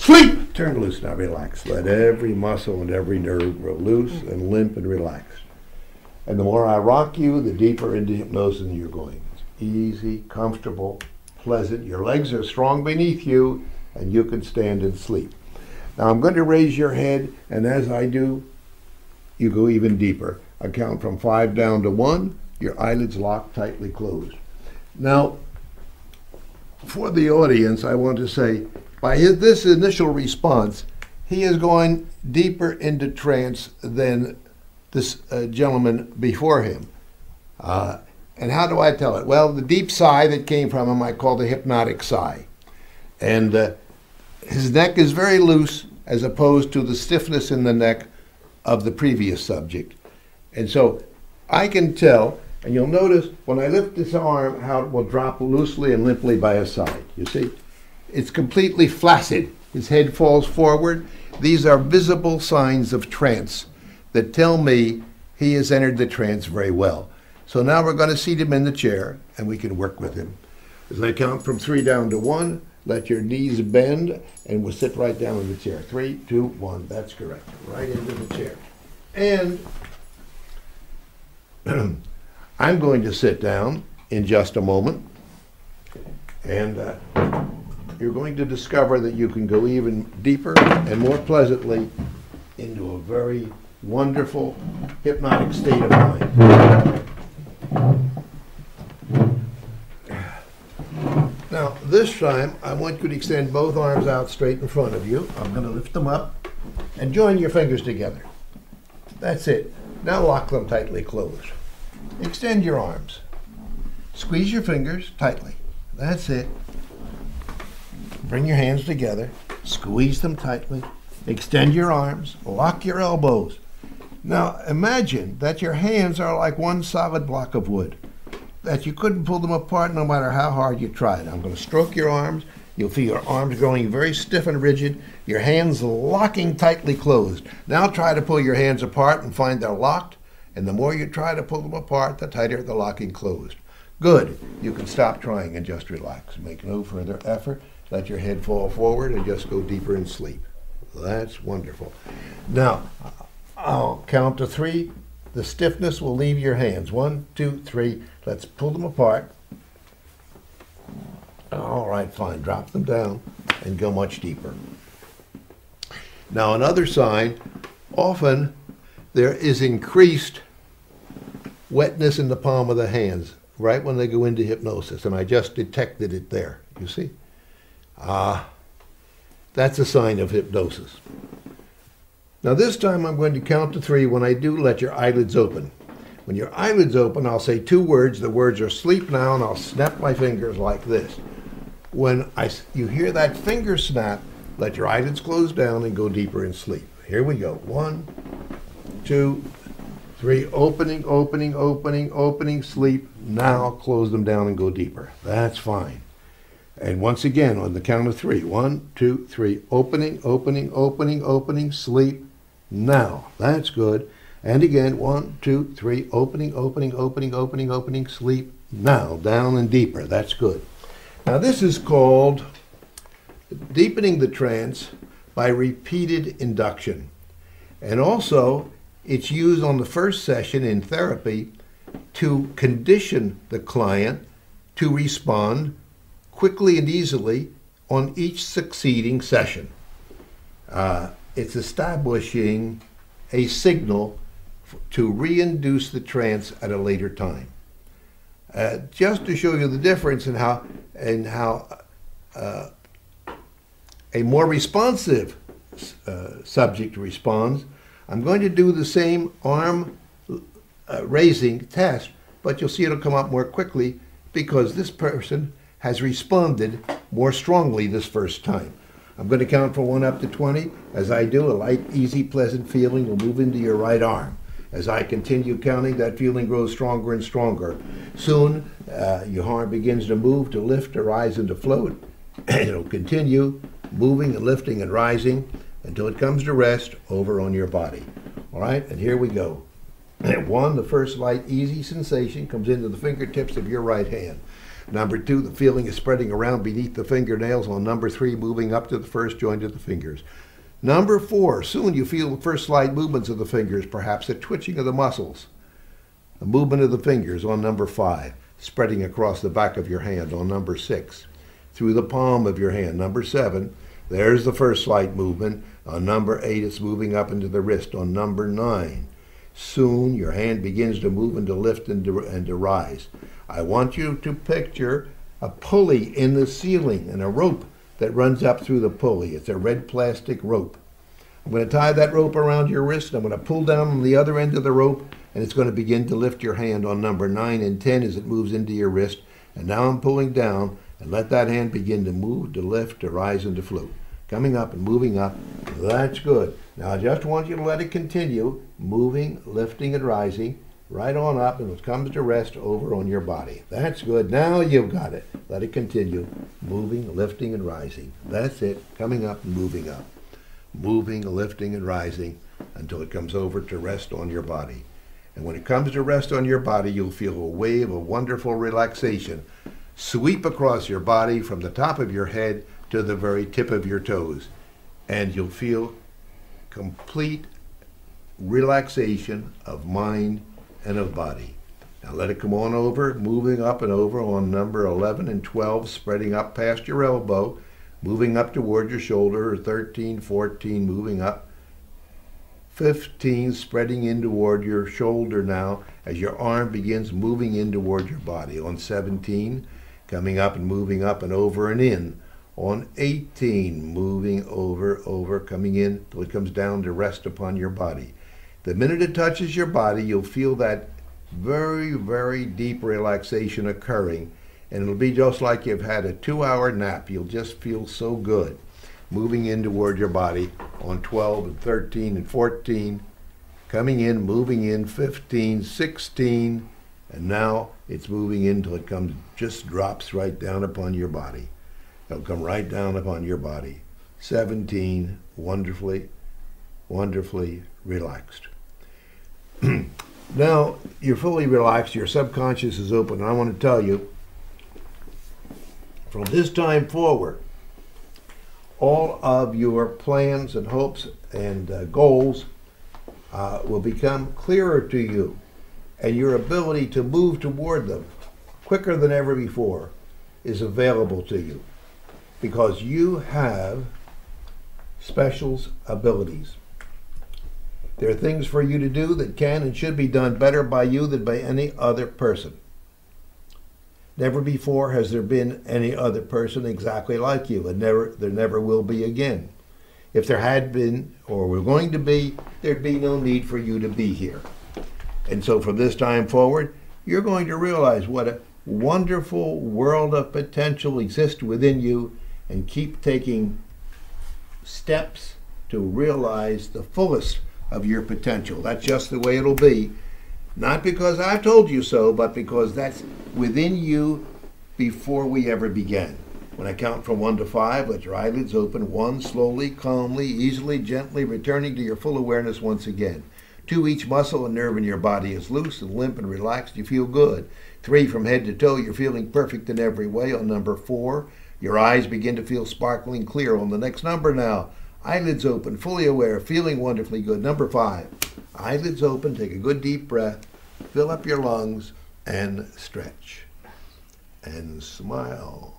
Sleep! Turn loose, now relax. Let every muscle and every nerve grow loose and limp and relaxed. And the more I rock you, the deeper into hypnosis you're going. It's easy, comfortable, pleasant. Your legs are strong beneath you, and you can stand and sleep. Now I'm going to raise your head, and as I do, you go even deeper. I count from 5 down to 1. Your eyelids lock tightly closed. Now, for the audience, I want to say, by this initial response, he is going deeper into trance than this gentleman before him. And how do I tell it? Well, the deep sigh that came from him I call the hypnotic sigh. And his neck is very loose as opposed to the stiffness in the neck of the previous subject. And so I can tell, and you'll notice when I lift this arm how it will drop loosely and limply by his side. You see? It's completely flaccid. His head falls forward. These are visible signs of trance that tell me he has entered the trance very well. So now we're going to seat him in the chair and we can work with him. As I count from 3 down to 1, let your knees bend and we'll sit right down in the chair. 3, 2, 1. That's correct. Right into the chair. And I'm going to sit down in just a moment. And you're going to discover that you can go even deeper and more pleasantly into a very wonderful hypnotic state of mind. Now, this time, I want you to extend both arms out straight in front of you. I'm going to lift them up and join your fingers together. That's it. Now lock them tightly closed. Extend your arms. Squeeze your fingers tightly. That's it. Bring your hands together. Squeeze them tightly. Extend your arms. Lock your elbows. Now imagine that your hands are like one solid block of wood, that you couldn't pull them apart no matter how hard you tried. I'm going to stroke your arms. You'll feel your arms growing very stiff and rigid, your hands locking tightly closed. Now try to pull your hands apart and find they're locked, and the more you try to pull them apart, the tighter the locking closed. Good. You can stop trying and just relax. Make no further effort. Let your head fall forward and just go deeper in sleep. That's wonderful. Now, I'll count to 3. The stiffness will leave your hands. 1, 2, 3. Let's pull them apart. All right, fine. Drop them down and go much deeper. Now, another sign, often there is increased wetness in the palm of the hands right when they go into hypnosis, and I just detected it there. You see? That's a sign of hypnosis. Now this time I'm going to count to 3. When I do, let your eyelids open. When your eyelids open, I'll say 2 words. The words are sleep now, and I'll snap my fingers like this. When you hear that finger snap, let your eyelids close down and go deeper in sleep. Here we go. 1, 2, 3. Opening, opening, opening, opening, sleep. Now close them down and go deeper. That's fine. And once again, on the count of 3. 1, 2, 3. Opening, opening, opening, opening, sleep. Now. That's good. And again, 1, 2, 3. Opening, opening, opening, opening, opening, sleep. Now. Down and deeper. That's good. Now this is called deepening the trance by repeated induction. And also, it's used on the first session in therapy to condition the client to respond quickly and easily on each succeeding session. It's establishing a signal to reinduce the trance at a later time. Just to show you the difference in how a more responsive subject responds, I'm going to do the same arm raising test, but you'll see it'll come up more quickly because this person has responded more strongly this first time. I'm going to count from 1 up to 20. As I do, a light, easy, pleasant feeling will move into your right arm. As I continue counting, that feeling grows stronger and stronger. Soon, your arm begins to move, to lift, to rise, and to float. And it'll continue moving and lifting and rising until it comes to rest over on your body. All right, and here we go. 1, the first light, easy sensation comes into the fingertips of your right hand. Number 2, the feeling is spreading around beneath the fingernails. On number 3, moving up to the first joint of the fingers. Number 4, soon you feel the first slight movements of the fingers, perhaps a twitching of the muscles. The movement of the fingers on number 5, spreading across the back of your hand on number 6, through the palm of your hand. Number 7, there's the first slight movement. On number 8, it's moving up into the wrist. On number 9, soon your hand begins to move and to lift and to rise. I want you to picture a pulley in the ceiling and a rope that runs up through the pulley. It's a red plastic rope. I'm going to tie that rope around your wrist. I'm going to pull down on the other end of the rope, and it's going to begin to lift your hand on number 9 and 10 as it moves into your wrist. And now I'm pulling down, and let that hand begin to move, to lift, to rise, and to float. Coming up and moving up. That's good. Now I just want you to let it continue, moving, lifting, and rising, right on up, and it comes to rest over on your body. That's good. Now you've got it. Let it continue, moving, lifting, and rising. That's it. Coming up and moving up. Moving, lifting, and rising until it comes over to rest on your body. And when it comes to rest on your body, you'll feel a wave of wonderful relaxation sweep across your body from the top of your head to the very tip of your toes. And you'll feel complete relaxation of mind and of body. Now let it come on over, moving up and over on number 11 and 12, spreading up past your elbow, moving up toward your shoulder, 13, 14, moving up, 15, spreading in toward your shoulder now as your arm begins moving in toward your body. On 17, coming up and moving up and over and in. On 18, moving over, coming in till it comes down to rest upon your body. The minute it touches your body, you'll feel that very, very deep relaxation occurring, and it'll be just like you've had a 2-hour nap. You'll just feel so good. Moving in toward your body on 12 and 13 and 14, coming in, moving in, 15, 16, and now it's moving in till it comes, just drops right down upon your body. It'll come right down upon your body. 17, wonderfully, wonderfully relaxed. Now you're fully relaxed, your subconscious is open, and I want to tell you, from this time forward, all of your plans and hopes and goals will become clearer to you, and your ability to move toward them quicker than ever before is available to you, because you have special abilities. There are things for you to do that can and should be done better by you than by any other person. Never before has there been any other person exactly like you, and there never will be again. If there had been, or were going to be, there'd be no need for you to be here. And so from this time forward, you're going to realize what a wonderful world of potential exists within you, and keep taking steps to realize the fullest of your potential. That's just the way it'll be. Not because I've told you so, but because that's within you before we ever began. When I count from 1 to 5, let your eyelids open. 1, slowly, calmly, easily, gently, returning to your full awareness once again. 2, each muscle and nerve in your body is loose and limp and relaxed. You feel good. 3, from head to toe, you're feeling perfect in every way. On number 4, your eyes begin to feel sparkling clear. On the next number now, eyelids open, fully aware, feeling wonderfully good. Number 5, eyelids open, take a good deep breath, fill up your lungs, and stretch. And smile.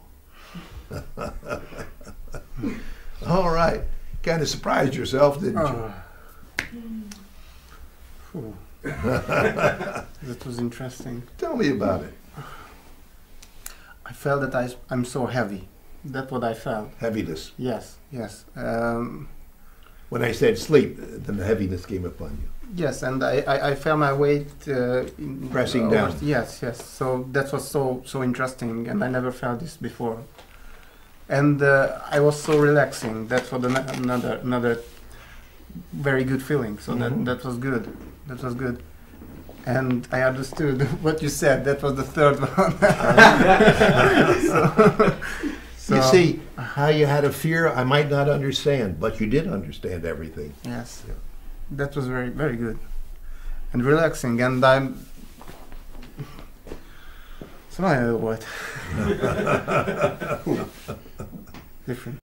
All right. Kind of surprised yourself, didn't you? That was interesting. Tell me about it. I felt that I'm so heavy. That's what I felt. Heaviness. Yes, yes. When I said sleep, then the heaviness came upon you. Yes, and I felt my weight pressing down. Yes, yes. So that was so interesting, and I never felt this before. And I was so relaxing. That was another very good feeling. So that was good. That was good. And I understood what you said. That was the third one. So you see, how you had a fear, I might not understand, but you did understand everything. Yes. Yeah. That was very, very good. And relaxing. And I'm Nagyon jó volt. Different.